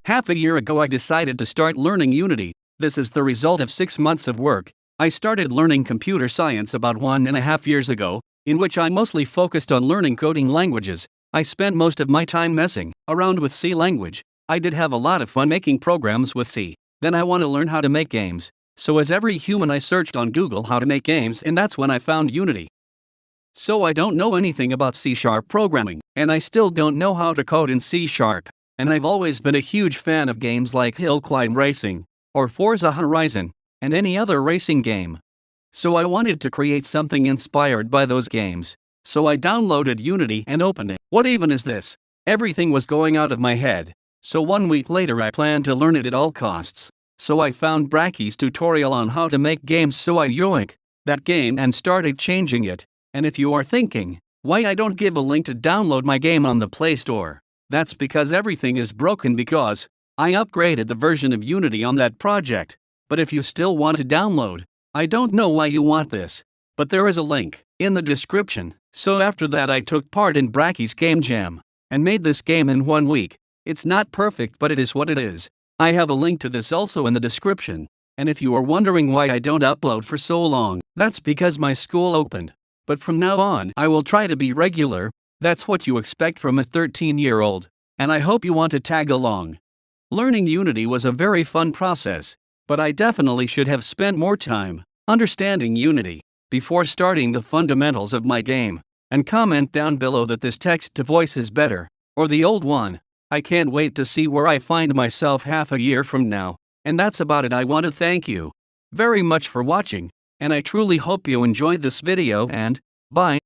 Half a year ago I decided to start learning Unity. This is the result of 6 months of work. I started learning computer science about 1.5 years ago, in which I mostly focused on learning coding languages. I spent most of my time messing around with C language. I did have a lot of fun making programs with C. Then I want to learn how to make games. So as every human I searched on Google how to make games, and that's when I found Unity. So I don't know anything about C# programming, and I still don't know how to code in C#. And I've always been a huge fan of games like Hill Climb Racing, or Forza Horizon, and any other racing game. So I wanted to create something inspired by those games. So I downloaded Unity and opened it. What even is this? Everything was going out of my head. So 1 week later I planned to learn it at all costs. So I found Bracky's tutorial on how to make games, so I yoinked that game and started changing it. And if you are thinking, why I don't give a link to download my game on the Play Store, that's because everything is broken because I upgraded the version of Unity on that project. But if you still want to download, I don't know why you want this, but there is a link in the description. So after that I took part in Bracky's Game Jam and made this game in 1 week. It's not perfect, but it is what it is. I have a link to this also in the description. And if you are wondering why I don't upload for so long, that's because my school opened. But from now on, I will try to be regular. That's what you expect from a 13-year-old. And I hope you want to tag along. Learning Unity was a very fun process, but I definitely should have spent more time understanding Unity before starting the fundamentals of my game. And comment down below that this text-to-voice is better, or the old one. I can't wait to see where I find myself half a year from now. And that's about it. I want to thank you very much for watching, and I truly hope you enjoyed this video, and bye.